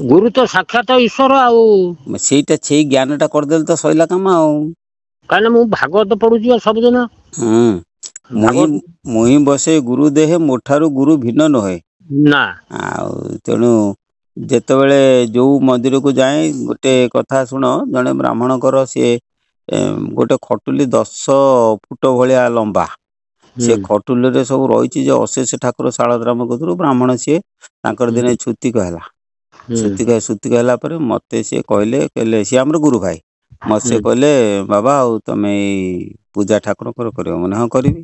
गुरु तो साक्षात ईश्वर ସେଇଟା ସେଇ ଜ୍ଞାନଟା କରିଦେଲେ ତ ସଇଲା କାମ ଆଉ। कहीं मु भागवत पढ़ुची सबुदिन ମୁହିଁ ମୁହିଁ ବସେ ଗୁରୁ ଦେହେ ମୋଠାରୁ ଗୁରୁ ଭିନ୍ନ ନୁହେଁ। ना ଆଉ ତେଣୁ ଯେତେବେଳେ ଯୋଉ ମନ୍ଦିରକୁ ଯାଏ ଗୋଟେ କଥା ଶୁଣ, ଜଣେ ବ୍ରାହ୍ମଣଙ୍କର ସିଏ ଗୋଟେ ଖଟୁଲି 10 ଫୁଟ ଭଳିଆ ଲମ୍ବା। ସେ ଖଟୁଲିରେ ସବୁ ରହିଛି ଯେ ଅଶେଷ ଠାକୁର ଶାଳଗ୍ରାମ କତିରୁ ବ୍ରାହ୍ମଣ ସିଏ ତାଙ୍କର ଦିନେ ଛୁତିକ ହେଲା। ଛୁତିକ ହେଲା ପରେ ମତେ ସିଏ କହିଲେ ସିଏ ଆମର ଗୁରୁ ଭାଇ। ମତେ ସିଏ କହିଲେ ବାବା ଆଉ ତମେ ଏଇ ପୂଜା ଠାକୁରଙ୍କର କରିବ। ମାନେ ହଁ କରିବି।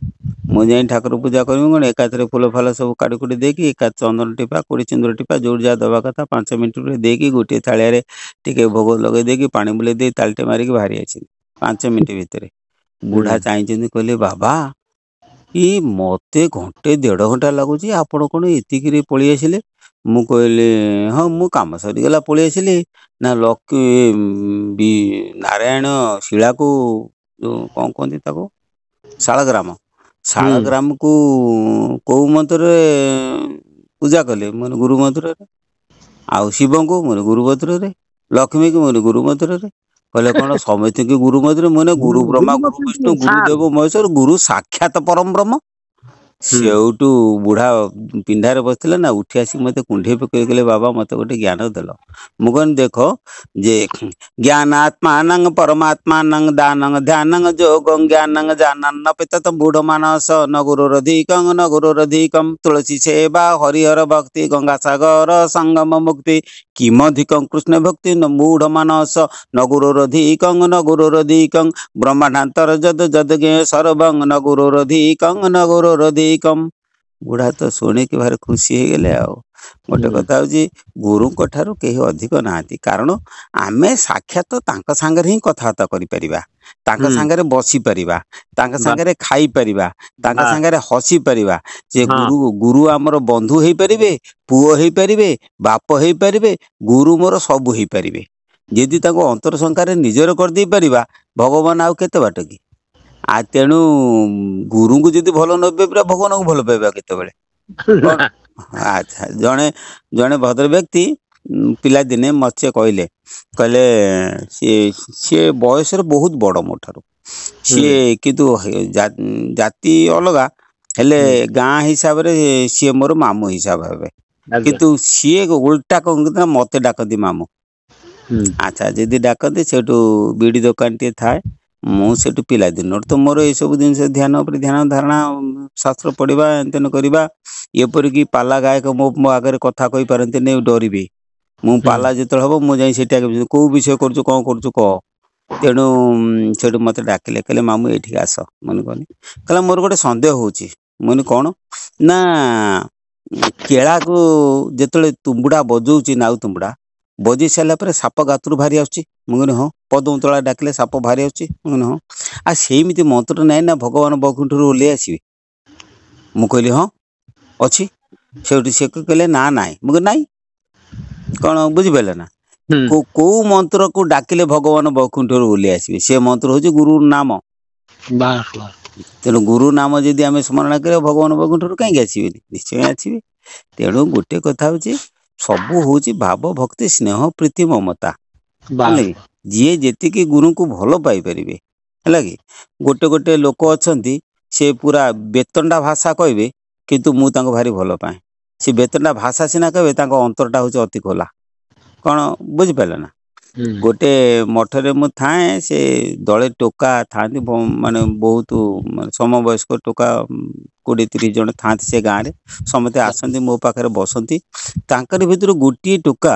ମୁଁ ଯାଇ ଠାକୁର ପୂଜା କରିବି କଣ, ଏକାଥରେ ଫୁଲ ଫାଲ ସବୁ କାଟି କୁଟି ଦେଇକି ଏକା ଚନ୍ଦନ ଟିପା କୋଡ଼ି ସିନ୍ଦୁର ଟିପା ଯୋଉଠି ଯାହା ଦବା କଥା 5 ମିନିଟରେ ଦେଇକି ଗୋଟିଏ ଥାଳିଆରେ ଟିକେ ଭୋଗ ଲଗେଇ ଦେଇକି ପାଣି ବୁଲେଇ ଦେଇ ତାଳିଟେ ମାରିକି ବାହାରି ଆସିଲି 5 ମିନିଟ ଭିତରେ। ବୁଢା ଚାହିଁଛନ୍ତି, କହିଲେ ବାବା ମତେ ଘଣ୍ଟେ 1.5 ଘଣ୍ଟା ଲାଗୁଛି, ଆପଣ କଣ ଏତିକିରେ ପଳେଇ ଆସିଲେ? ମୁଁ କହିଲି ହଁ ମୁଁ କାମ ସରିଗଲା ପଳେଇ ଆସିଲି। ନା ନାରାୟଣ ଶିଳାକୁ କଣ କୁହନ୍ତି ତାକୁ ଶାଳଗ୍ରାମ। ଶାଳଗ୍ରାମକୁ କୋଉ ମନ୍ତ୍ରରେ ପୂଜା କଲେ? ମାନେ ଗୁରୁ ମନ୍ତ୍ରରେ। ଆଉ ଶିବଙ୍କୁ ମାନେ ଗୁରୁ ମନ୍ତ୍ରରେ। ଲକ୍ଷ୍ମୀଙ୍କୁ ମାନେ ଗୁରୁ ମନ୍ତ୍ରରେ। କହିଲେ କଣ ସମିତିକି ଗୁରୁ ମନ୍ତ୍ର? ମାନେ ଗୁରୁ ବ୍ରହ୍ମା ଗୁରୁ ବିଷ୍ଣୁ ଗୁରୁଦେବ ମହେଶ୍ୱର ଗୁରୁ ସାକ୍ଷାତ ପରମ ବ୍ରହ୍ମ। ସେଇଠୁ ବୁଢା ପିଣ୍ଡାରେ ବସିଥିଲେ ନା, ଉଠି ଆସିକି ମତେ କୁଣ୍ଢେଇ ପକେଇ କହିଲେ ବାବା ମତେ ଗୋଟେ ଜ୍ଞାନ ଦେଲ। ମୁଁ କହିଲି ଦେଖ ଯେ ଜ୍ଞାନାତ୍ମାନଂ ପରମାତ୍ମାନଂ ଦାନଂ ଧ୍ୟାନଂ ଯୋଗଂ ଜ୍ଞାନଂ ଜାନନ ପିତତ ବୁଢ ମାନସ ନ ଗୁରୁରଧିକଂ ନ ଗୁରୁରଧିକଂ ତୁଳସୀ ସେବା ହରିହର ଭକ୍ତି ଗଙ୍ଗା ସାଗର ସଙ୍ଗମ ମୁକ୍ତି କିମଧିକଂ କୃଷ୍ଣ ଭକ୍ତି ନ ମୂଢ ମାନସ ନ ଗୁରୁରଧିକଂ ନ ଗୁରୁରଧିକଂ ବ୍ରହ୍ମାଣ୍ଡାନ୍ତର ଯଦ ଯଦଜ୍ଞ ସର୍ବଂ ନ ଗୁରୁରଧିକଂ ନ ଗୁରୁରଧିକଂ। ବୁଢା ତ ଶୁଣିକି ଭାରି ଖୁସି ହେଇଗଲେ। ଆଉ ଗୋଟେ କଥା ହଉଛି ଗୁରୁଙ୍କ ଠାରୁ କେହି ଅଧିକ ନାହାନ୍ତି। କାରଣ ଆମେ ସାକ୍ଷାତ ତାଙ୍କ ସାଙ୍ଗରେ ହିଁ କଥାବାର୍ତ୍ତା କରିପାରିବା, ତାଙ୍କ ସାଙ୍ଗରେ ବସି ପାରିବା, ତାଙ୍କ ସାଙ୍ଗରେ ଖାଇପାରିବା, ତାଙ୍କ ସାଙ୍ଗରେ ହସି ପାରିବା। ଯେ ଗୁରୁ ଆମର ବନ୍ଧୁ ହେଇପାରିବେ, ପୁଅ ହେଇପାରିବେ, ବାପ ହେଇପାରିବେ, ଗୁରୁ ମୋର ସବୁ ହେଇପାରିବେ। ଯଦି ତାଙ୍କୁ ଅନ୍ତର ସଂଖ୍ୟାରେ ନିଜର କରିଦେଇ ପାରିବା, ଭଗବାନ ଆଉ କେତେ ବାଟ କି? ତେଣୁ ଗୁରୁଙ୍କୁ ଯଦି ଭଲ ନ ପାଇବା, ଭଗବାନଙ୍କୁ ଭଲ ପାଇବା କେତେବେଳେ? କଣ? ଆଚ୍ଛା, ଜଣେ ଭଦ୍ର ବ୍ୟକ୍ତି ପିଲାଦିନେ ମତେ କହିଲେ ସିଏ ବୟସରେ ବହୁତ ବଡ ମୋ ଠାରୁ। ସିଏ କିନ୍ତୁ ଜାତି ଅଲଗା ହେଲେ ଗାଁ ହିସାବରେ ସିଏ ମୋର ମାମୁଁ ହିସାବ ହେବେ। କିନ୍ତୁ ସିଏ ଓଲଟା କଣ ନା ମତେ ଡାକନ୍ତି ମାମୁଁ। ଆଚ୍ଛା, ଯଦି ଡାକନ୍ତି ସେଇଠୁ ବିଡି ଦୋକାନ ଟିଏ ଥାଏ। ମୁଁ ସେଠୁ ପିଲାଦିନରୁ ତ ମୋର ଏଇ ସବୁ ଜିନିଷ ଧ୍ୟାନ ଉପରେ ଧ୍ୟାନ ଧାରଣା, ଶାସ୍ତ୍ର ପଢିବା ଏନ୍ତେନ କରିବା। ଏପରିକି ପାଲା ଗାୟକ ମୋ ଆଗରେ କଥା କହିପାରନ୍ତିନି, ଡରିବି। ମୁଁ ପାଲା ଯେତେବେଳେ ହବ ମୁଁ ଯାଇ ସେଠି କୋଉ ବିଷୟ କରୁଛୁ, କଣ କରୁଛୁ କହ। ତେଣୁ ସେଠୁ ମତେ ଡାକିଲେ, କହିଲେ ମାମୁଁ ଏଇଠିକି ଆସ। ମନେ କହନି କହିଲା ମୋର ଗୋଟେ ସନ୍ଦେହ ହଉଛି। ମାନେ କଣ ନା କେଳାକୁ ଯେତେବେଳେ ତୁମ୍ବୁଡା ବଜଉଛି, ନାଉ ତୁମ୍ବୁଡା ବଜେଇ ସାରିଲା ପରେ ସାପ ଗାତରୁ ବାହାରି ଆସୁଛି। ମୁଁ କହିଲି ହଁ। ପଦୁମୂତଳା ଡାକିଲେ ସାପ ବାହାରି ଆସୁଛି। ମୁଁ କହିଲି ହଁ। ଆଉ ସେମିତି ମନ୍ତ୍ର ନାହିଁ ନା ଭଗବାନ ବୈକୁଣ୍ଠରୁ ଓହ୍ଲେଇ ଆସିବେ? ମୁଁ କହିଲି ହଁ ଅଛି। ସେଇଠୁ ସେ କହିଲେ ନା ନାହିଁ। ମୁଁ କହିଲି ନାଇଁ। କଣ ବୁଝିପାରିଲେ ନା? କୋଉ ମନ୍ତ୍ରକୁ ଡାକିଲେ ଭଗବାନ ବୈକୁଣ୍ଠରୁ ଓହ୍ଲେଇ ଆସିବେ? ସେ ମନ୍ତ୍ର ହଉଛି ଗୁରୁ ନାମ। ତେଣୁ ଗୁରୁ ନାମ ଯଦି ଆମେ ସ୍ମରଣ କରିବା, ଭଗବାନ ବୈକୁଣ୍ଠରୁ କାହିଁକି ଆସିବେନି? ନିଶ୍ଚୟ ଆସିବେ। ତେଣୁ ଗୋଟେ କଥା ହଉଛି, ସବୁ ହଉଛି ଭାବ, ଭକ୍ତି, ସ୍ନେହ, ପ୍ରୀତି, ମମତା। ହେଲା କି? ଯିଏ ଯେତିକି ଗୁରୁଙ୍କୁ ଭଲ ପାଇପାରିବେ, ହେଲା କି? ଗୋଟେ ଲୋକ ଅଛନ୍ତି, ସେ ପୁରା ବେତଣ୍ଡା ଭାଷା କହିବେ, କିନ୍ତୁ ମୁଁ ତାଙ୍କୁ ଭାରି ଭଲ ପାଏ। ସେ ବେତଣ୍ଡା ଭାଷା ସିନା କହିବେ, ତାଙ୍କ ଅନ୍ତରଟା ହଉଛି ଅତି ଖୋଲା। କଣ ବୁଝିପାରିଲ ନା? ଗୋଟେ ମଠରେ ମୁଁ ଥାଏ, ସେ ଦଳେ ଟୋକା ଥାଆନ୍ତି, ମାନେ ବହୁତ ସମବୟସ୍କ ଟୋକା 20-30 ଜଣ ଥାଆନ୍ତି ସେ ଗାଁରେ। ସମସ୍ତେ ଆସନ୍ତି ମୋ ପାଖରେ ବସନ୍ତି। ତାଙ୍କରି ଭିତରୁ ଗୋଟିଏ ଟୋକା,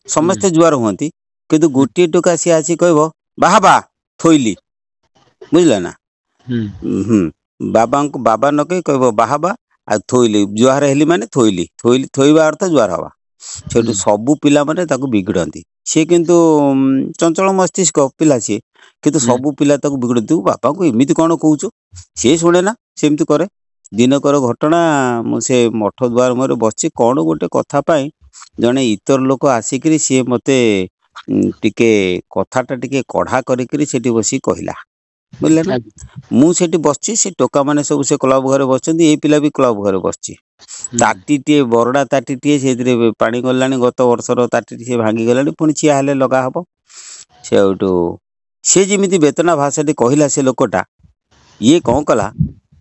ସମସ୍ତେ ଜୁହାର ହୁଅନ୍ତି, କିନ୍ତୁ ଗୋଟିଏ ଟୋକା ସିଏ ଆସି କହିବ ବାହାବା ଥୋଇଲି। ବୁଝିଲ ନା? ବାବାଙ୍କୁ ବାବା ନ କହି କହିବ ବାହାବା ଆଉ ଥୋଇଲି। ଜୁହାର ହେଲି ମାନେ ଥୋଇଲି। ଥୋଇବା ଅର୍ଥ ଜୁହାର ହବା। ସେଠୁ ସବୁ ପିଲାମାନେ ତାକୁ ବିଗିଡନ୍ତି। ସିଏ କିନ୍ତୁ ଚଞ୍ଚଳ ମସ୍ତିଷ୍କ ପିଲା ସିଏ, କିନ୍ତୁ ସବୁ ପିଲା ତାକୁ ବିଗିଡନ୍ତି। ତୁ ବାପାଙ୍କୁ ଏମିତି କଣ କହୁଛୁ? ସିଏ ଶୁଣେ ନା, ସେମିତି କରେ। ଦିନକର ଘଟଣା, ମୁଁ ସେ ମଠ ଦୁଆର ମୁହଁରେ ବସିଛି, କଣ ଗୋଟେ କଥା ପାଇଁ ଜଣେ ଇତର ଲୋକ ଆସିକିରି ସିଏ ମତେ ଟିକେ କଥାଟା ଟିକେ କଢା କରିକିରି ସେଠି ବସିକି କହିଲା। ବୁଝିଲେ ନା। ମୁଁ ସେଠି ବସିଛି, ସେ ଟୋକା ମାନେ ସବୁ ସେ କ୍ଲବ ଘରେ ବସିଛନ୍ତି, ଏଇ ପିଲା ବି କ୍ଲବ ଘରେ ବସିଛି। ତାଟିଟିଏ ବରଡା ତାଟିଟିଏ, ସେଇଥିରେ ପାଣି ଗଲାଣି, ଗତ ବର୍ଷର ତାଟିଟି ସେ ଭାଙ୍ଗି ଗଲାଣି, ପୁଣି ଚିଆ ହେଲେ ଲଗା ହବ। ସେଇଠୁ ସେ ଯେମିତି ବେତନା ଭାଷାଟି କହିଲା ସେ ଲୋକଟା, ଇଏ କଣ କଲା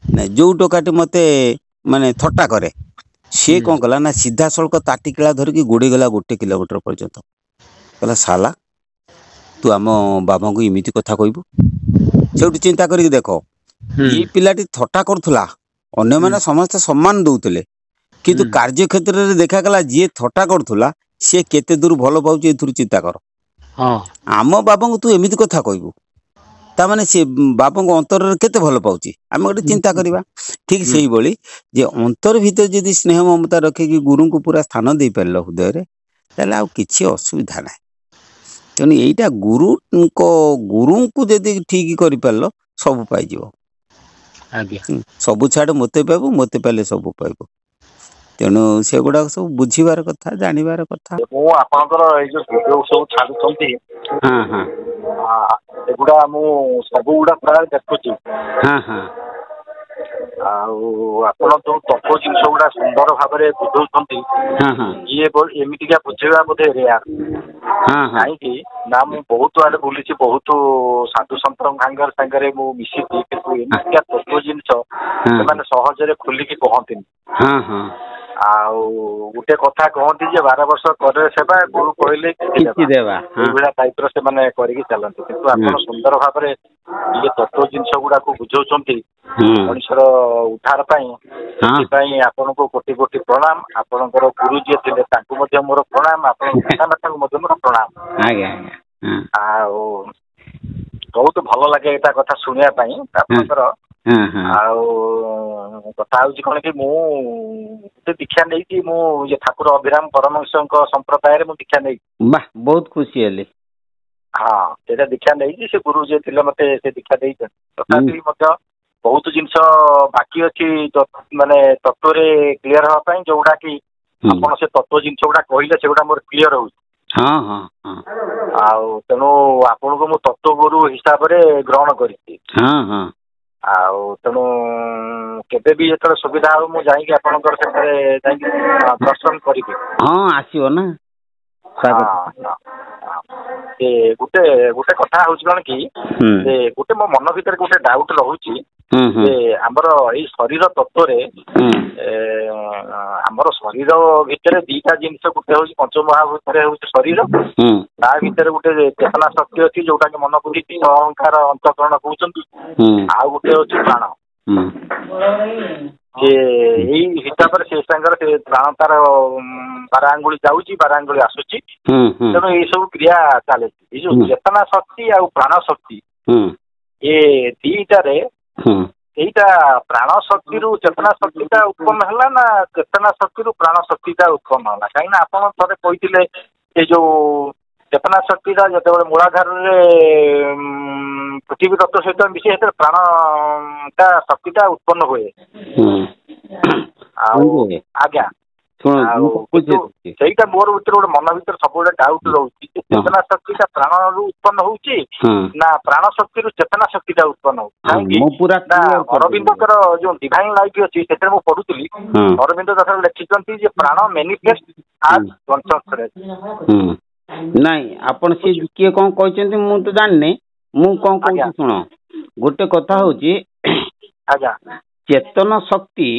ନା, ଯୋଉ ଟୋକାଟି ମତେ ମାନେ ଥଟ୍ଟା କରେ, ସିଏ କଣ କଲା ନା ସିଧାସଳଖ ତାଟି କିଳା ଧରିକି ଗୋଡେଇଗଲା 1 କିଲୋମିଟର ପର୍ଯ୍ୟନ୍ତ। କହିଲା ଶାଲା ତୁ ଆମ ବାବାଙ୍କୁ ଏମିତି କଥା କହିବୁ। ସେଇଠୁ ଚିନ୍ତା କରିକି ଦେଖ, ଏଇ ପିଲାଟି ଥଟ୍ଟା କରୁଥିଲା, ଅନ୍ୟମାନେ ସମସ୍ତେ ସମ୍ମାନ ଦଉଥିଲେ, କିନ୍ତୁ କାର୍ଯ୍ୟକ୍ଷେତ୍ରରେ ଦେଖାଗଲା ଯିଏ ଥଟ୍ଟା କରୁଥିଲା ସିଏ କେତେ ଦୂର ଭଲ ପାଉଛି ଏଥିରୁ ଚିନ୍ତା କର। ଆମ ବାବାଙ୍କୁ ତୁ ଏମିତି କଥା କହିବୁ, ତାମାନେ ସେ ବାବାଙ୍କ ଅନ୍ତରରେ କେତେ ଭଲ ପାଉଛି ଆମେ ଗୋଟେ ଚିନ୍ତା କରିବା। ଠିକ ସେଇଭଳି ଯେ ଅନ୍ତର ଭିତରେ ଯଦି ସ୍ନେହ ମମତା ରଖିକି ଗୁରୁଙ୍କୁ ପୁରା ସ୍ଥାନ ଦେଇପାରିଲ ହୃଦୟରେ, ତାହେଲେ ଆଉ କିଛି ଅସୁବିଧା ନାହିଁ। ତେଣୁ ଏଇଟା ଗୁରୁଙ୍କୁ ଯଦି ଠିକ କରିପାରିଲ ସବୁ ପାଇଯିବ। ଆଜ୍ଞା। ସବୁ ଛାଡ ମୋତେ ପାଇବୁ, ମୋତେ ପାଇଲେ ସବୁ ପାଇବୁ। ତେଣୁ ସେଗୁଡାକ ସବୁ ବୁଝିବାର କଥା, ଜାଣିବାର କଥା। ମୁଁ ଆପଣଙ୍କର ଏଇ ଯୋଉ ଭିଡିଓ ସବୁ ଛାଡୁଛନ୍ତି, ହଁ ହଁ ଏଗୁଡା ମୁଁ ସବୁଗୁଡା ପ୍ରାୟ ଦେଖୁଛି। ହଁ ହଁ। ଆଉ ଆପଣ ଯୋଉ ତତ୍ତ୍ୱ ଜିନିଷ ଗୁଡା ସୁନ୍ଦର ଭାବରେ ବୁଝଉଛନ୍ତି, ହଁ ହଁ ଇଏ ଏମିତିକା ବୁଝେଇବା ବୋଧେ ରେୟାର। ହଁ ହଁ କାହିଁକି ନା ମୁଁ ବହୁତ ଆଡେ ବୁଲିଛି, ବହୁତ ସାଧୁ ସନ୍ତଙ୍କ ସାଙ୍ଗରେ ମୁଁ ମିଶିଛି, କିନ୍ତୁ ଏମିତିକା ତତ୍ତ୍ୱ ଜିନିଷ ସେମାନେ ସହଜରେ ଖୋଲିକି କହନ୍ତିନି। ହଁ ହଁ। ଆଉ ଗୋଟେ କଥା କହନ୍ତି ଯେ 12 ବର୍ଷ କରେ ସେବା, ଗୁରୁ କହିଲେ କିଛି ଦେବା, ଏଇଭଳିଆ ଟାଇପର ସେମାନେ କରିକି ଚାଲନ୍ତି। କିନ୍ତୁ ଆପଣ ସୁନ୍ଦର ଭାବରେ ଇଏ ତତ୍ତ୍ୱ ଜିନିଷ ଗୁଡାକୁ ବୁଝଉଛନ୍ତି ମଣିଷର ଉଦ୍ଧାର ପାଇଁ। ସେଥିପାଇଁ ଆପଣଙ୍କୁ କୋଟି କୋଟି ପ୍ରଣାମ। ଆପଣଙ୍କର ଗୁରୁ ଯିଏ ଥିଲେ ତାଙ୍କୁ ମଧ୍ୟ ମୋର ପ୍ରଣାମ, ଆପଣଙ୍କ ପିତାମାତାଙ୍କୁ ମଧ୍ୟ ମୋର ପ୍ରଣାମ। ଆଉ ବହୁତ ଭଲ ଲାଗେ ଏଇଟା କଥା ଶୁଣିବା ପାଇଁ ଆପଣଙ୍କର। ଆଉ କଥା ହଉଛି କଣ କି, ମୁଁ ଗୋଟେ ଦୀକ୍ଷା ନେଇଛି, ମୁଁ ଇଏ ଠାକୁର ଅଭିରାମ ପରମହଂସଙ୍କ ସମ୍ପ୍ରଦାୟରେ ମୁଁ ଦୀକ୍ଷା ନେଇଛି। ବାଃ, ବହୁତ ଖୁସି ହେଲି। ହଁ, ସେଇଟା ଦୀକ୍ଷା ନେଇଛି। ସେ ଗୁରୁ ଯିଏ ଥିଲେ ମତେ ସେ ଦୀକ୍ଷା ଦେଇଛନ୍ତି। ତଥାପି ମଧ୍ୟ ବହୁତ ଜିନିଷ ବାକି ଅଛି, ମାନେ ତତ୍ତ୍ୱରେ କ୍ଲିୟର ହବା ପାଇଁ, ଯୋଉଗୁଡା କି ଆପଣ ସେ ତତ୍ତ୍ୱ ଜିନିଷ ଗୁଡା କହିଲେ ସେଗୁଡା ମୋର କ୍ଲିୟର ହଉଛି। ଆଉ ତେଣୁ ଆପଣଙ୍କୁ ମୁଁ ତତ୍ତ୍ୱ ଗୁରୁ ହିସାବରେ ଗ୍ରହଣ କରିଛି। ଆଉ ତେଣୁ କେବେ ବି ଯେତେବେଳେ ସୁବିଧା ହବ ମୁଁ ଯାଇକି ଆପଣଙ୍କର ସେଠାରେ ଯାଇକି ଦର୍ଶନ କରିବି। ହଁ, ଆସିବ ନା। ଗୋଟେ କଥା ହଉଛି କଣ କି, ଯେ ଗୋଟେ ମୋ ମନ ଭିତରେ ଗୋଟେ ଡାଉଟ ରହୁଛି ଯେ ଆମର ଏଇ ଶରୀର ତତ୍ତ୍ୱରେ ଆମର ଶରୀର ଭିତରେ ଦିଟା ଜିନିଷ, ଗୋଟେ ହଉଛି ପଞ୍ଚମହାଭୂତରେ ହଉଛି ଶରୀର, ତା ଭିତରେ ଗୋଟେ ଚେତନା ଶକ୍ତି ଅଛି ଯୋଉଟା କି ମନ ବୁଦ୍ଧି ଅହଙ୍କାର ଅନ୍ତଃକରଣ କହୁଛନ୍ତି, ଆଉ ଗୋଟେ ହଉଛି ପ୍ରାଣ। ଏଇ ହିସାବରେ ସେ ସାଙ୍ଗରେ ସେ ପ୍ରାଣ ତାର 12 ଆଙ୍ଗୁଳି ଯାଉଛି, 12 ଆଙ୍ଗୁଳି ଆସୁଛି। ତେଣୁ ଏଇ ସବୁ କ୍ରିୟା ଚାଲିଛି। ଏଇ ଯୋଉ ଚେତନା ଶକ୍ତି ଆଉ ପ୍ରାଣ ଶକ୍ତି, ଏ ଦିଟାରେ ଏଇଟା ପ୍ରାଣ ଶକ୍ତିରୁ ଚେତନା ଶକ୍ତିଟା ଉତ୍ପନ୍ନ ହେଲା ନା ଚେତନା ଶକ୍ତିରୁ ପ୍ରାଣ ଶକ୍ତିଟା ଉତ୍ପନ୍ନ ହେଲା? କାହିଁକି ନା ଆପଣ ଥରେ କହିଥିଲେ ଏ ଯୋଉ ଚେତନା ଶକ୍ତିଟା ଯେତେବେଳେ ମୂଳାଧାରରେ ପୃଥିବୀ ତତ୍ତ୍ୱ ସହିତ ମିଶି ସେତେବେଳେ ପ୍ରାଣଟା ଶକ୍ତିଟା ଉତ୍ପନ୍ନ ହୁଏ। ଆଉ ଆଜ୍ଞା, ସେଇଟା ମୋର ଭିତରେ ଗୋଟେ ମନ ଭିତରେ ସବୁବେଳେ ଡାଉଟ ରହୁଛି ଯେ ଚେତନା ଶକ୍ତିଟା ପ୍ରାଣରୁ ଉତ୍ପନ୍ନ ହଉଛି ନା ପ୍ରାଣ ଶକ୍ତିରୁ ଚେତନା ଶକ୍ତିଟା ଉତ୍ପନ୍ନ ହଉଛି? କାହିଁକି ନା ଅରବିନ୍ଦଙ୍କର ଯୋଉ ଡିଭାଇନ ଲାଇଫ ଅଛି ସେଥିରେ ମୁଁ ପଢୁଥିଲି, ଅରବିନ୍ଦ ଯେତେବେଳେ ଲେଖିଛନ୍ତି ଯେ ପ୍ରାଣ ମ୍ୟାନିଫେଷ୍ଟ ଆଜ୍ କନସସନେସ। ନାଇଁ, ଆପଣ ସେ କିଏ କଣ କହିଛନ୍ତି ମୁଁ ତ ଜାଣିନି। ମୁଁ କଣ କହୁଛି ଶୁଣ। ଗୋଟେ କଥା ହଉଛି ଚେତନ ଶକ୍ତି,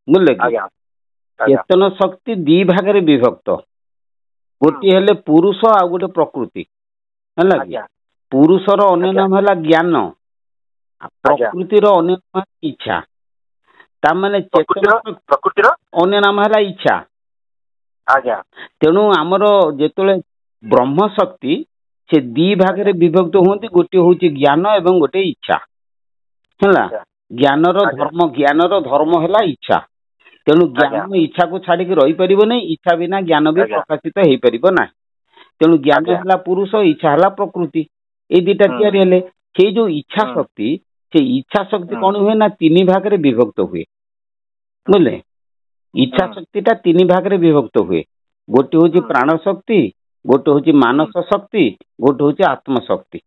ବୁଝିଲେ କି, ଚେତନ ଶକ୍ତି 2 ଭାଗରେ ବିଭକ୍ତ। ଗୋଟିଏ ହେଲେ ପୁରୁଷ, ଆଉ ଗୋଟେ ପ୍ରକୃତି, ହେଲା କି। ପୁରୁଷର ଅନ୍ୟ ନାମ ହେଲା ଜ୍ଞାନ, ପ୍ରକୃତିର ଅନ୍ୟ ନାମ ଇଚ୍ଛା। ତାମାନେ ପ୍ରକୃତିର ଅନ୍ୟ ନାମ ହେଲା ଇଚ୍ଛା। ତେଣୁ ଆମର ଯେତେବେଳେ ବ୍ରହ୍ମ ଶକ୍ତି, ସେ 2 ଭାଗରେ ବିଭକ୍ତ ହୁଅନ୍ତି। ଗୋଟିଏ ହଉଛି ଜ୍ଞାନ ଏବଂ ଗୋଟେ ଇଚ୍ଛା, ହେଲା। ଜ୍ଞାନର ଧର୍ମ ହେଲା ଇଚ୍ଛା। ତେଣୁ ଜ୍ଞାନ ଇଚ୍ଛାକୁ ଛାଡିକି ରହିପାରିବ ନାହିଁ, ଇଚ୍ଛା ବିନା ଜ୍ଞାନ ବି ପ୍ରକାଶିତ ହେଇପାରିବ ନାହିଁ। ତେଣୁ ଜ୍ଞାନ ହେଲା ପୁରୁଷ, ଇଚ୍ଛା ହେଲା ପ୍ରକୃତି। ଏଇ 2ଟା ତିଆରି ହେଲେ ସେଇ ଯୋଉ ଇଚ୍ଛା ଶକ୍ତି, ସେଇ ଇଚ୍ଛା ଶକ୍ତି କଣ ହୁଏ ନା 3 ଭାଗରେ ବିଭକ୍ତ ହୁଏ, ବୁଝିଲେ। ଇଚ୍ଛା ଶକ୍ତିଟା 3 ଭାଗରେ ବିଭକ୍ତ ହୁଏ। ଗୋଟେ ହଉଛି ପ୍ରାଣ ଶକ୍ତି, ଗୋଟେ ହଉଛି ମାନସ ଶକ୍ତି, ଗୋଟେ ହଉଛି ଆତ୍ମ ଶକ୍ତି।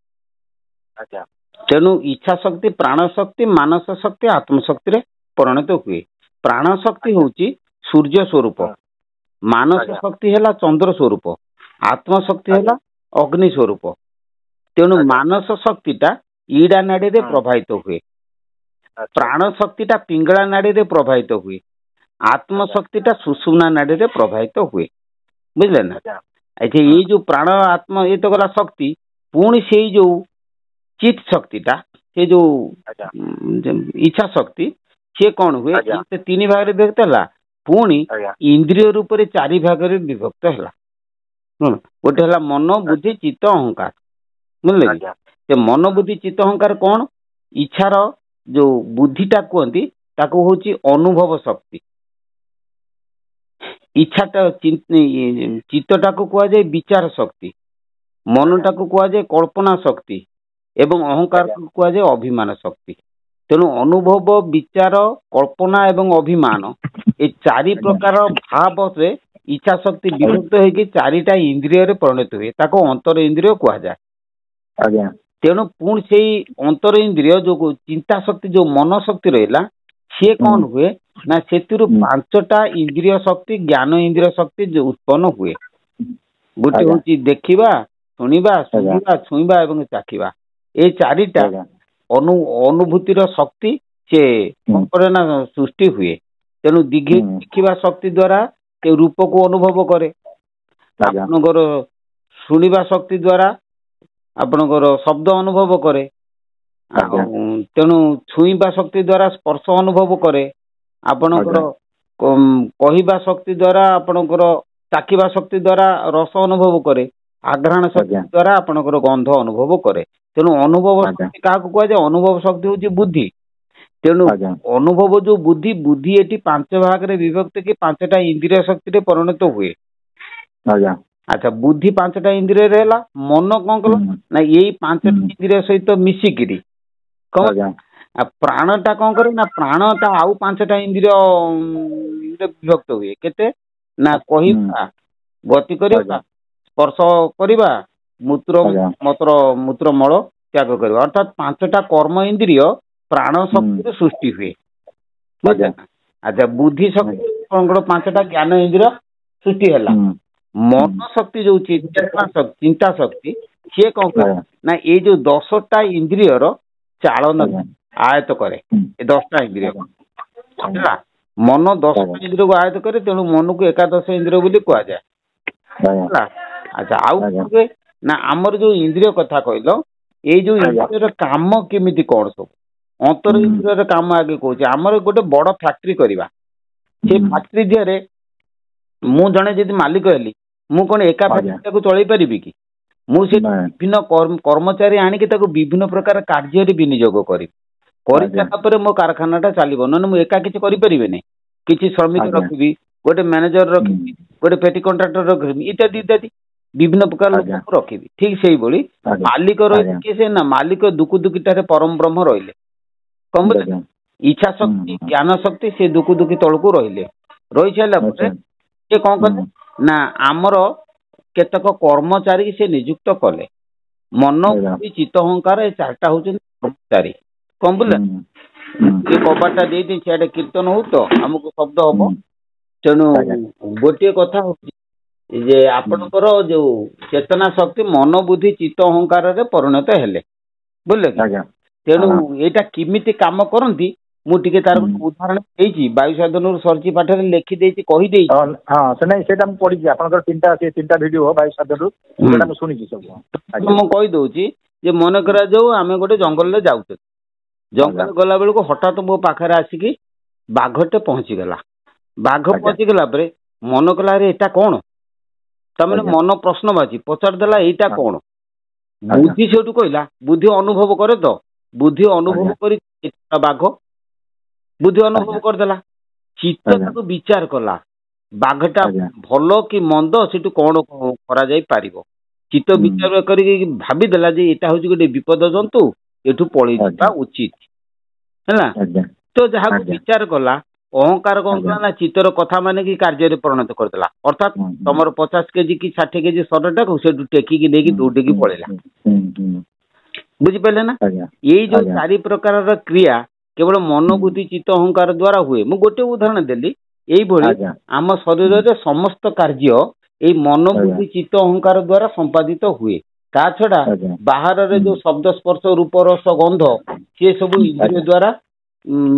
तेणु इच्छा शक्ति प्राण शक्ति मानस शक्ति आत्मशक्ति परिणत हुए। प्राण शक्ति होची सूर्य स्वरूप, मानस शक्ति है चंद्र स्वरूप, आत्मशक्ति है अग्नि स्वरूप। तेणु मानस शक्तिटा ईड़ा नाड़ी रे प्रभावित हुए, प्राण शक्तिटा पिंगला नाड़ी रे प्रभावित हुए, आत्मशक्तिटा सुषुम्ना नाड़ी रे प्रभावित हुए। बुझले ना? अच्छा, ये जो प्राण आत्मा ये तो गला शक्ति, पुणी से जो चित शक्तिटा से जो इच्छा शक्ति सी कौन हुए तीन भाग में विभक्त है, पुणी इंद्रिय रूप से 4 भाग में विभक्त है। गोटे है मन बुद्धि चित्त अहंकार। बुझे कि मन बुद्धि चित्त अहंकार कौन? इच्छार जो बुद्धिटा कहती ताको होची अनुभव शक्ति, इच्छाटा चित्तटा को कह जाए विचार शक्ति, मनटा को कह जाए कल्पना शक्ति एवं अहंकार को कह जाए अभिमान शक्ति। तेणु अनुभव विचार कल्पना एवं अभिमान ये 4 प्रकार भाव से इच्छा शक्ति विभक्त होगी 4टा इंद्रिय रे परिणत हुए, ताको अंतर इंद्रिय कह जाए। तेणु पुणी से अंतर इंद्रिय जो चिंता शक्ति जो मन शक्ति रहा सी कौन हुए ना से 5टा इंद्रिय शक्ति ज्ञान इंद्रिय शक्ति जो उत्पन्न हुए। गोटे हूँ देखा शुणा शुणा छुईबा एवं चाखिबा, ये 4टा अनुभूतिर शक्ति से ना सृष्टि हुए। तेणु देखा शक्ति द्वारा रूप को अनुभव करे, आपनकर शुणा शक्ति द्वारा आपनकर शब्द अनुभव करे, तेणु छुईबा शक्ति द्वारा स्पर्श अनुभव करे, आपनकर कहवा शक्ति द्वारा आपनकर चाखिबा शक्ति द्वारा रस अनुभव करे, आघ्राण शक्ति द्वारा आपनकर गंध अनुभव करे। तेणु अनुभव शक्ति क्या कह जाए? अनुभव शक्ति हूँ बुद्धि। तेणु अनुभव जो बुद्धि बुद्धि ये 5 भाग में विभक्त कि 5टा इंद्रिय शक्ति परिणत हुए। अच्छा, बुद्धि 5टा इंद्रिय रहला, मन कौन कल ना यही 5टा इंद्रिय सहित मिसिकी कौन प्राणटा कौन करे ना प्राणटा आउ 5टा इंद्रिय विभक्त हुए। केते ना कहवा गति करवा स्पर्श करवा मूत्र मल त्याग करवा, अर्थात 5टा कर्म इंद्रिय प्राण शक्ति सृष्टि हुए। अच्छा, बुद्धि शक्ति 5टा ज्ञान इंद्रिय सृष्टि है। मन शक्ति जो चिंता शक्ति सी कौन करे ना ये जो 10टा इंद्रियर चालन आयत करे, 10टा इंद्रिय मन 10टा इंद्रिय को आयत करे। तेणु मन को 11 इंद्रिय बोली कह जाए। अच्छा, आउ ना आमर जो इंद्रिय कथा कहल, ये जो इंद्रियर काम केमिति कौन सब अंतर इंद्रियर काम आगे कहूँ आमर गोटे बड़ फैक्ट्री करवा, से फैक्ट्री दिहरे मु जड़े जब मालिक हेली मु कौन एका फैक्ट्री को चलई पारि कि मुझे विभिन्न कर्मचारी आणिक विभिन्न प्रकार कार्य विनियोग करी मो कारखाना चलो ना मुझे एका किसी करें किसी श्रमिक रखी गोटे मैनेजर रखी गोटे पेटी कंट्राक्टर रखी इत्यादि इत्यादि विभिन्न प्रकार लोक रखी। ठीक से मालिक रही किए ना मालिक दुकु दुखिटारे परम ब्रह्म रहिले कम इच्छा शक्ति ज्ञान शक्ति से दुकु दुखी तलू रहिले रही सारे से कौन कले ना आमर केतक कर्मचारी से नियुक्त कले मन बुद्धि चित्त अहंकार ये 4टा हूँ कर्मचारी कौन बोले ये कबाटा दे सियाडे कीर्तन हो तो आमको शब्द हम। तेणु गोटे कथा जे आपणकर जो चेतना शक्ति मन बुद्धि चित्त अहंकार रे परिणत हेले बोले तेणु एटा किमिति काम करंती मु टिके तार उदाहरण देछि वायु साधन सर्ची पाठ रे लिखि देछि कहि देछि। हां से नहीं सेटा हम पढि छी आपनकर तीनटा वीडियो हो वायु साधन सेटा हम सुनि छी सब मु कहि दोछि जे मन करा जाऊ आमे गोटे जंगल रे जाउत जंगल गला बेल को हठात मो पाखरे आसिकी बाघटे पहुंची गला बाघ पहुंची गला परे मन कला रे एटा कोन तमने मन प्रश्न बाजी पचार देला एटा कोन बुद्धि सेठू कहला बुद्धि अनुभव करे तो बुद्धि अनुभव करी बाघ बुद्धि अनुभव कर देला चित्त को विचार कला बाघटा भलो कि मंद सेठू कोन करा जाई पारिबो चित्त विचार करी भाबी देला जे एटा होची गोटे विपद जंतु एठू पळी जाबा उचित हैला तो जहा विचार कला अहंकार कौन ना चित्तर कथा माने कि कार्य परिणत करदेला अर्थात तमर 50 केजी कि 60 केजी शरीरटा को से टेकी लेकी दौड़ी पड़ेगा बुझिपारे ना यही जो चारि प्रकार क्रिया केवल मन बुद्धि चित्त अहंकार द्वारा हुए मु गोटे उदाहरण देली यही आम शरीर रे समस्त कार्य यही मन बुद्धि चित्त अहंकार द्वारा संपादित हुए ता छड़ा बाहर रे जो शब्द स्पर्श रूप रस गंध सी सब इंद्रिय द्वारा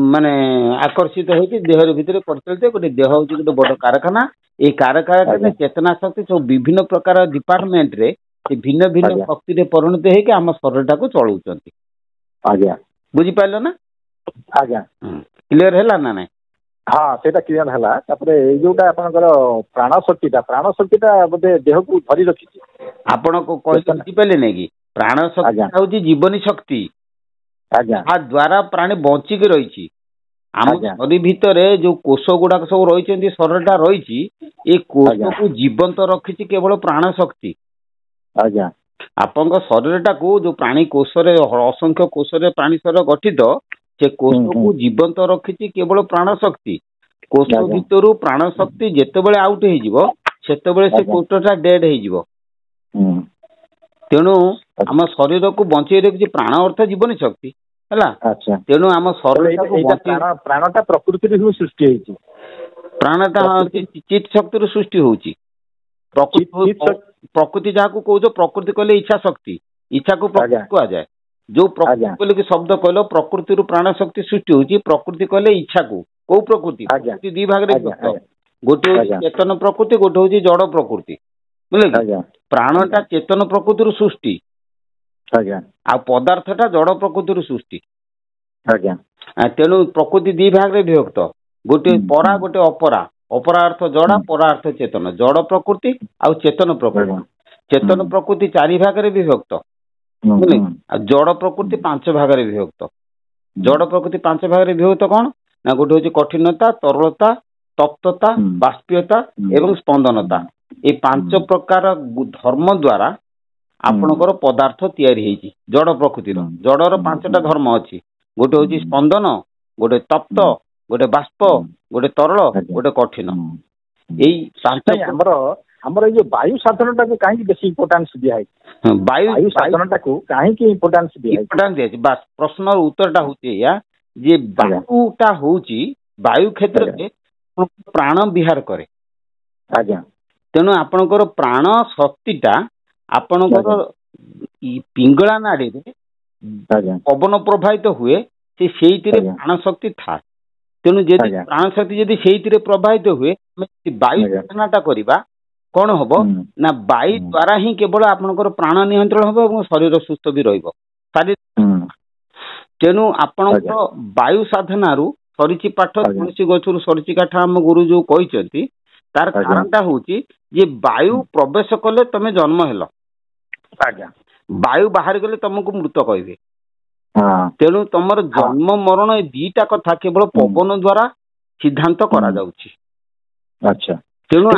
माने आकर्षित होती देह भितर परिचालित गोटे देह हूँ गोटे बड़ कारखाना ये कारखाना चेतना शक्ति सब विभिन्न प्रकार डिपार्टमेंट रे भिन्न भिन्न शक्ति रे परिणत होकर आम शरीर टाक चलाउछंती बुझिपार ना क्लियर है ना ना हाँ सेटा क्लियर है तापरे जोटा आपनकर प्राणशक्तिटा बोधे देह को धरी रखी आपण को बुझिपारे नहीं कि प्राणशक्ति हूँ जीवनी शक्ति द्वारा प्राणी बंचिक रही आम शरीर भितर जो कोष गुड़ाक सब रही शरीर रही ये कोष को जीवंत रखी केवल प्राणशक्ति आपण शरीर टाक जो प्राणी कोष असंख्य कोष प्राणी शरीर गठित से कोष को जीवंत रखी केवल प्राणशक्ति कोष भितर प्राणशक्ति जिते आउट होते से कोषटा डेड हो तेणु आम शरीर को बंचे रखी प्राण अर्थ जीवन शक्ति है तेणु आम शरीर प्राणटा प्रकृति सृष्टि प्राणटा चित शक्ति सृष्टि होची प्रकृति जहाँ कौच प्रकृति कहले इच्छा शक्ति इच्छा को प्रकृति कह जाए जो प्रकृति कहले शब्द कहल प्रकृति प्राण शक्ति सृष्टि होची प्रकृति कहले इच्छा को कौ प्रकृति प्रकृति दी भाग गोटे चेतन प्रकृति गोटे हूँ जड़ प्रकृति बुझे प्राणटा चेतन प्रकृति सृष्टि आ पदार्थटा जड़ प्रकृति सृष्टि तेणु प्रकृति दी भाग विभक्त गोटे परा गोटे अपरा अपरा अर्थ जड़ा परा अर्थ चेतन जड़ प्रकृति आ चेतन प्रकृति चेतन प्रकृति चारि भाग विभक्त जड़ प्रकृति 5 भाग विभक्त जड़ प्रकृति 5 भाग विभक्त कौन ना गोटे हूँ कठिनता तरलता तप्तता बाष्पीयता एवं स्पंदनता ये 5 प्रकार धर्म द्वारा आपणकर पदार्थ तैयारी जड़ प्रकृतिर जड़र 5टा धर्म अच्छी गोटे हूँ स्पंदन गोटे तप्त गोटे बाष्प गोटे तरल गोटे कठिन यही हमर ये वायु साधन टाको काहे बेसी इंपोर्टेंस दिया है वायु साधन टाको काहे की इंपोर्टेंस दिया बस प्रश्न उत्तरटा होची या जे वायुटा होची वायु क्षेत्र में प्राण विहार करे तेणु आपणकर प्राण शक्तिटा आपणकर पिंगला नाड़ी पवन प्रभावित हुए से प्राण शक्ति था तेणु जदि प्राण शक्ति जदि से प्रभावित हुए वायु साधनाटा करवा कौन हम ना वायु द्वारा ही केवल आपणकर प्राण नियंत्रण हम और शरीर सुस्थ भी रही तेणु आपणकर वायु साधनारू सरीची पाठ तुलसी गछरु सरीची काठ आम गुरु जो कहते तार कारणटा हूँ जे वायु प्रवेश कले तमे जन्म हेल वायु बाहर गले तुमको मृत कहे तेणु तुमर जन्म मरण ए दीटा कथा केवल पवन द्वारा सिद्धांत करा जाउची तेणु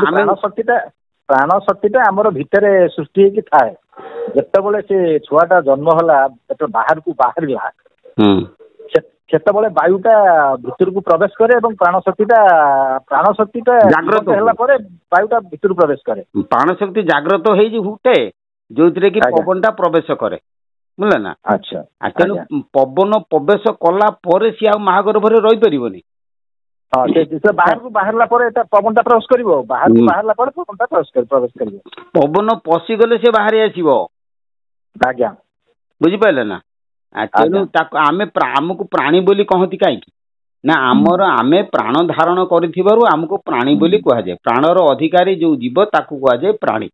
प्राण शक्तिटा आमर भितर सृष्टि होगी थाए जितेबाला से छुआटा जन्म होला बाहर को बाहर सेतबले वायुटा भितर को प्रवेश करे प्राण शक्तिटा जागृत होला परे वायुटा भितर प्रवेश करे प्राण शक्ति जागृत होते जो कि पवनटा प्रवेश करे बुझे ना तेणु पवन प्रवेश कला परे सी आ महागर्भरे रही परिबनी बाहर को बाहरला परे पवनटा प्रवेश करिवो बाहर को बाहरला परे पवनटा प्रवेश करिवो पवन पशि गले से बाहर आसीबो बुझी पाइले ना तेणु आमे आमको प्राणी बोली कहती कहीं ना आमर आमे प्राण धारण करिथिबारु आमको प्राणी बोली कह जाए प्राणर अधिकारी जो जीव ताकू कह जाए प्राणी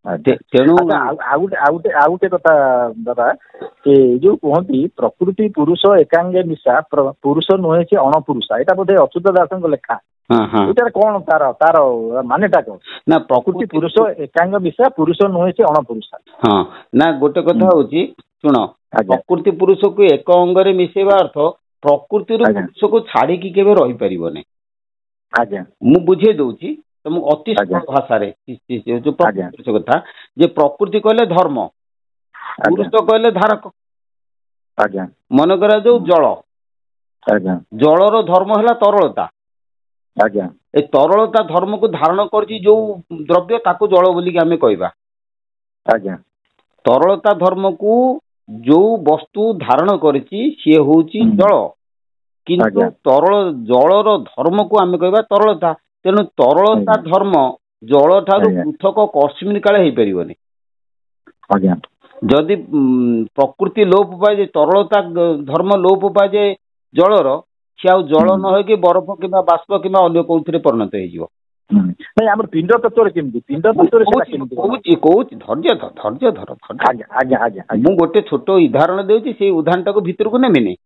तेणु आउटे कथा दादा जो कहती प्रकृति पुरुष एकांगे मिशा पुरुष नुहे से अणपुरुषा यहाँ बोधे अच्युत दास लेखा ये कौन तार तार मानेटा कौन ना प्रकृति पुरुष एकांग मिशा पुरुष नुहे से अणपुरुषा हाँ ना गोटे कथा होची शुण प्रकृति पुरुष को एक अंगरे मिसेवा अर्थ प्रकृति पुरुष को छाड़ी केवे रही परिबने मु बुझे दउची तुम अति भाषा जो पुरुष कथा जे प्रकृति कहले धर्म पुरुष कहले धारक मन करा जो जल जलर धर्म है तरलता ए तरलता धर्म को धारण कर जो द्रव्य ताको जल बोलिक आमे कहबा तरलता धर्म को जो वस्तु धारण करिछि से होउछि जल किंतु तरल जलर धर्म को आमे कहबा तरलता तेणु तरलता धर्म जल ठारू पृथक कस्मिन काले हेई परिबोनी जदि प्रकृति लोप पाए तरलता धर्म लोप पाए जलर सी आ जल न हो कि बरफ कि बाष्प कि अन्य कौन परिणत हो पिंड तत्व पिंड धैर्य धर मु गोटे छोट उदाहरण देउछि से उदाहरण टाको भीतर को नेमिनी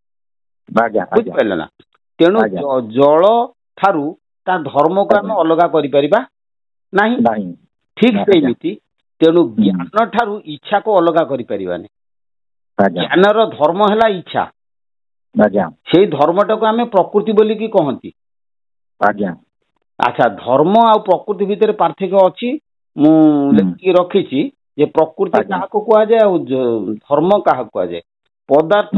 बुझि पाइल ना तेणु जल ठारू ता धर्म को हम अलग करि परिबा नाही ठीक सेमिति तेणु ज्ञान ठारू इच्छा को अलग करि परिबानी ज्ञानर धर्म हैला इच्छा से धर्मटा को आम प्रकृति बोली की कहती अच्छा धर्म आ प्रकृति भितर पार्थक्य अच्छी मुझे रखी जे प्रकृति क्या कह जाए धर्म क्या कह जाए पदार्थ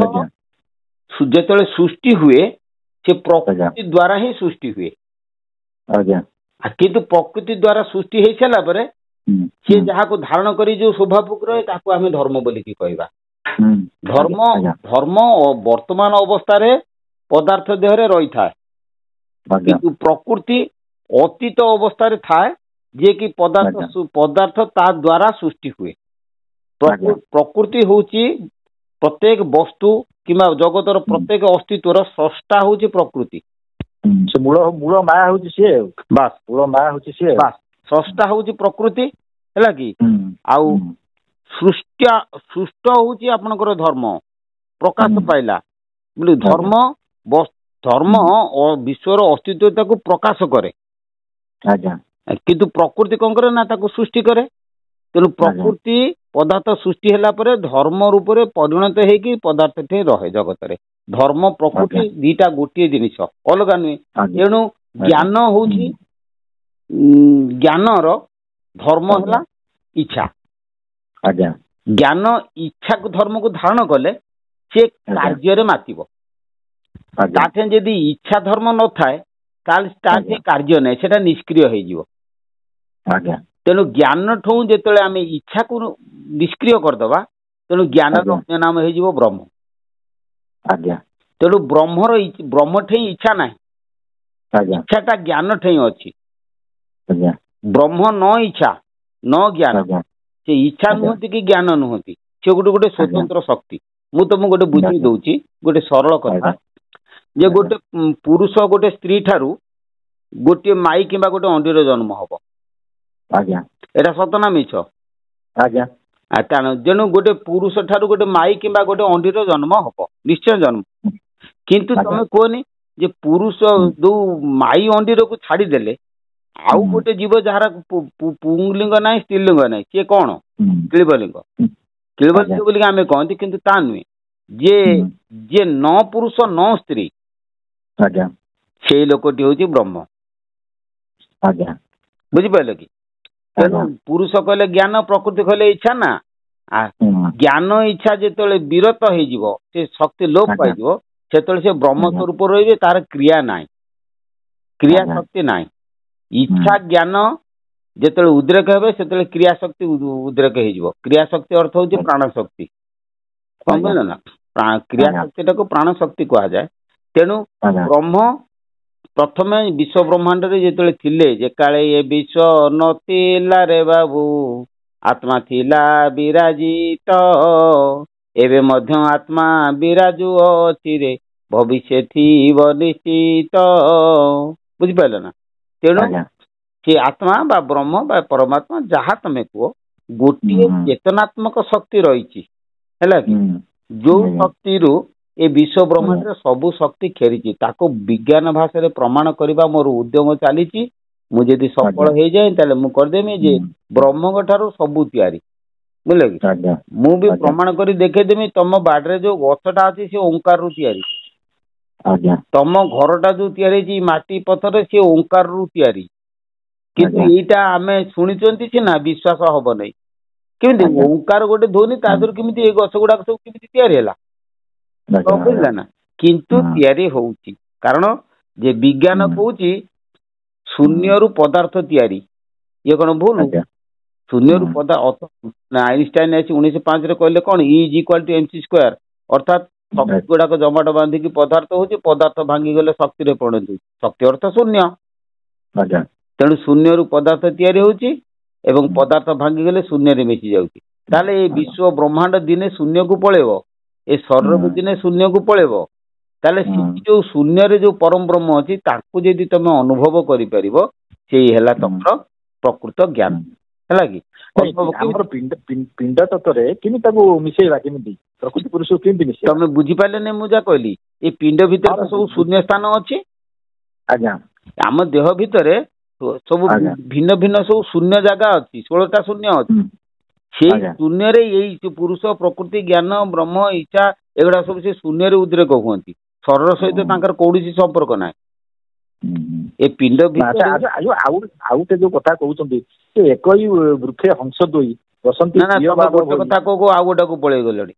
जो सृष्टि हुए से प्रकृति द्वारा ही सृष्टि हुए किंतु प्रकृति द्वारा सृष्टि हो सारा पर सी जहाँ को धारण करी जो शोभा भोग रहे आम धर्म बोली कहवा धर्म धर्म वर्तमान अवस्था पदार्थ देह रही था किंतु प्रकृति अतीत अवस्था थाए जे कि पदार्थ पदार्थ ता द्वारा सृष्टि हुए प्रकृति होची प्रत्येक वस्तु किंबा जगतर प्रत्येक अस्तित्वर स्रष्टा होची प्रकृति मूल मूल माया होची से बस मूल माया होची से बस स्रष्टा होची प्रकृति हैला कि आउ सृष्ट होची आपनकर धर्म प्रकाश पाइला बोले धर्म धर्म विश्वर अस्तित्वता को प्रकाश करे किंतु प्रकृति कौन करे ना ताको सृष्टि करे तेणु प्रकृति पदार्थ सृष्टि हैला परे धर्म रूप में परिणत होगी पदार्थ टे रहे जगत रे धर्म प्रकृति दीटा गोटे जिनिस अलग नुहे तेणु ज्ञान होची ज्ञानर धर्म हैला इच्छा ज्ञान इच्छा को धर्म को धारण कले से कार्य मातिब ताठे जदि इच्छा धर्म न थाए ताल कार्य नहीं सेटा निष्क्रिय हो तेणु ज्ञान ठू जो आम इच्छा को निष्क्रिय करदे तेणु ज्ञान अन्य नाम हो ब्रह्म तेणु ब्रह्म ठे इच्छा ना इच्छाटा ज्ञान ठे अच्छी ब्रह्म न इच्छा न ज्ञान से इच्छा नुहति कि ज्ञान नुहति से गोटे गोटे स्वतंत्र शक्ति मु तुमको गोटे बुझी दउची गोटे सरल कथा जे गोटे पुरुष गोटे स्त्री ठारू गोटे माई किंबा गोटे अंडीर जन्म हम एटा सत ना मिछ जेणु गोटे पुरुष ठारू गोटे माई किंबा गोटे अंडीर जन्म हम निश्चय जन्म किंतु तमे कहनी जे पुरुष दो माई अंडीर को छाड़ी देले आउ गोटे जीव जार पुंगलिंग ना स्त्रीलिंग ना सी कौन क्लीबलिंग क्लीबलिंग बोली आम कहती किंतु ता नुहे जे न पुरुष न स्त्री से लोकटी हूँ ब्रह्म बुझिपारे कि तेणु पुरुष कहले ज्ञान प्रकृति कहले इच्छा ना ज्ञान इच्छा जो विरत हो शक्ति लोप पाई से ब्रह्म स्वरूप रही तार क्रिया ना क्रिया शक्ति ना इच्छा ज्ञान जो उद्रेक हे से क्रिया शक्ति उद्रेक हो क्रिया शक्ति अर्थ हूँ प्राण शक्ति समझल ना क्रिया शक्ति टाक प्राण शक्ति कह जाए तेणु ब्रह्म प्रथम विश्व ब्रह्मांड जो थिले जे काले ये विश्व नथिला रे बाबू आत्मा थिला विराजित एबे मध्य आत्मा विराजु अछि रे भविष्य थीब निश्चित बुझि पाइल ना तेणु से आत्मा बा ब्रह्म बा परमात्मा जहाँ तमें कह गोटे चेतनात्मक शक्ति रही जो शक्ति रू ए विश्व ब्रह्मांड सबु शक्ति खेरी ताको विज्ञान भाषा प्रमाण करने मोर उद्यम चली मुझे सफल हो जाए ताले मु करदेमी जे ब्रह्म ठारू सबू तैयारी बुझे कि मु भी प्रमाण कर देखेदेमी तुम बाड़े जो गछटा अच्छी सी ओंकार रु तैयारी तुम घरटा जो तैयारी माटी पथर सी ओंकार रु तैयारी किंतु एटा आमे शुणी सीना विश्वास हम नहीं केमी ओंकार गोटे ध्वनि तादर केमी गछ गुड़ाक सब केमी तैयारी है बुझला ना किंतु तैयारी होउची कारण जे विज्ञान कहूची शून्य रु पदार्थ तैयारी ये कौन भूल शून्य आइनस्टाइन आसी 1905 कहले कौन E = mc², अर्थात शक्ति गुड़ाक जमाट बांधिकी पदार्थ होची, पदार्थ भांगी गले शक्ति रे परिणत होची, शक्ति अर्थ शून्य। तेणु शून्य रु पदार्थ तैयारी होची एवं पदार्थ भांगी गले शून्य रे मिशि जाउची। ताले ए विश्व ब्रह्मांड दिने शून्य को पळेबो, ए शरीर दिने शून्य को पळेबो। ताले जो शून्य रे जो परम ब्रह्म अछि ताकू यदि तमे अनुभव करि परिबो, सेही हेला तमर प्रकृत ज्ञान हैला कि हमर पिंड तत्व रे किनि ताकू मिसेइबा किमिति प्रकृति पुरुष किमिति मिसे तमे बुझी पाले ने मुजा कहली ए पिंड भीतर सब शून्य स्थान अछि। आज्ञा आम देह भितरे सब भिन्न भिन्न सब शून्य जगह अछि, 16टा शून्य अछि। सेही शून्य रे एई जो पुरुष प्रकृति ज्ञान ब्रह्म इच्छा एगुडा सब से शून्य रे उद्रेक हुअंती, शरीर सहित तांकर कोडीसी संपर्क नाही। ए पिंड भितर आउटे जो कथा कहउचंती से एकई वृक्ष हंस दोई बसंती प्रिय बाबा कथा को आउ गोटा को पळे गलडी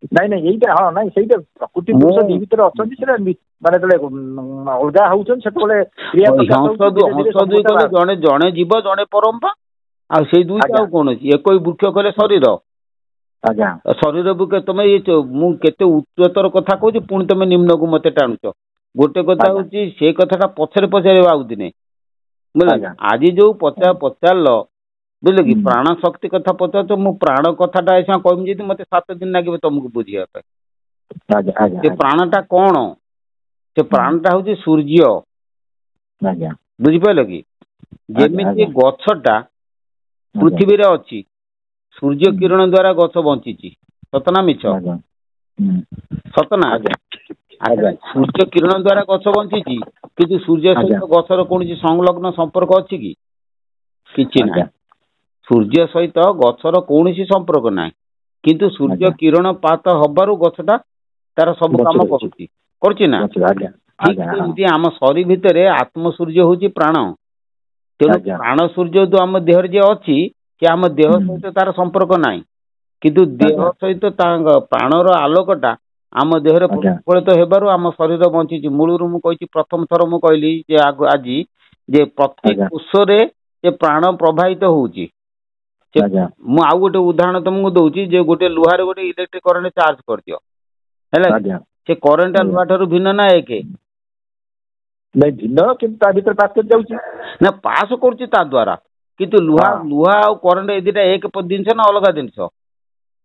नहीं नहीं एइटा हां नहीं सेइटा प्रकृति पुरुष दी भीतर अछंती से माने तले अलगा होउचन सेतले क्रिया हंस दुई को जणे जणे जीव जणे परंपा आ सेई दुईटा कोन अछि एकई वृक्ष कहले शरीर। आज्ञा शरीर बुके तमे ये मु केते उच्चतर कथा कहूची पुणी तमे निम्न को मते टाणुच। गोटे कथा होची से कथाटा पछरे पछरे बाउ दिने बुझला आज जो पचारल बुझले कि प्राण शक्ति कथा पचार तो मु प्राण कथाटा ऐसा कहम जे मते 7 दिन लागिबे तुमको बुझिया पे। से प्राणटा कोन, से प्राणटा होची सूर्य। आज्ञा बुझि पाइल कि जेमिति गछटा पृथ्वी रे अछि, सूर्य किरण द्वारा गछ बंचिची, सतना मिछ सतना। सूर्य किरण द्वारा गछ बंचिची किंतु सूर्य सहित गछर कोनसी संलग्न संपर्क अछि कि किछि नाही। सूर्य सहित गछर कोनसी संपर्क नाही, किंतु सूर्य किरण पात हबारु गछटा तार सब काम करूची करछि ना। ठीक सेमति आम शरीर भितरे आत्म सूर्य होची प्राण। तेणु प्राण सूर्य जो आम देह जे अछि कि आम देह सहित तार संपर्क नाही, किंतु देह सहित प्राणर आलोकटा आम देहरे प्रतिफलित हेबारु आम शरीर बंचिची। मूलरू मु कहिछि प्रथम थर मु कहली जे आज जे प्रत्येक कोषरे जे प्राण प्रवाहित होउची। मु आउ गोटे उदाहरण तुमको दउची जे गोटे लुहारे गोटे इलेक्ट्रिक करंट चार्ज कर दियो हैला, से करंट लुहा ठारू भिन्न ना एके नहीं भिन्न किंतु ता भीतर पास कर जाउची ना पास करची ता द्वारा, किंतु लुहा लुहा आ करंट ए दिटा एक जिंस ना अलग जिंस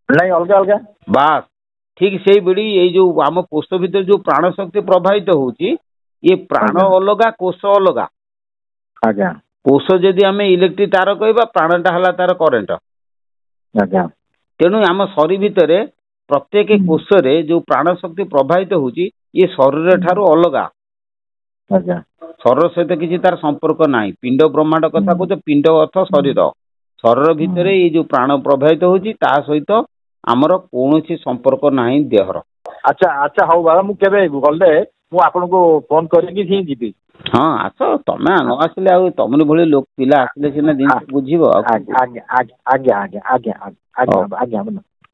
नहीं अलगा अलगा बास। ठीक से बेड़ी ये जो आम कोष भीतर जो प्राण शक्ति प्रवाहित होउची ये प्राण अलगा कोष अलगा। आज्ञा कोष जदि आम इलेक्ट्रिक तार कहबा प्राणटा हला तार करंट। आज्ञा तेणु आम शरीर भितर प्रत्येक कोष रे जो प्राण शक्ति प्रवाहित होउची ये शरीर ठारू अलगा। आज्ञा शरीर सहित किसी तार संपर्क नाही। पिंड ब्रह्मांड कथा कहते पिंड अर्थ शरीर, शरीर भितर ये जो प्राण प्रवाहित होउची ता सहित आमर कोनोसी संपर्क नाही देहर। अच्छा अच्छा हौ बाबा मु केबे गले मु आपन को फोन करके ही जीबी। हाँ आस तमे न आसिले आ तमने भली लोक पिला आसिले सिना दिन बुझिबो। आज्ञा आज्ञा आज्ञा आज्ञा आज्ञा आज्ञा आज्ञा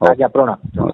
आज्ञा प्रणाम।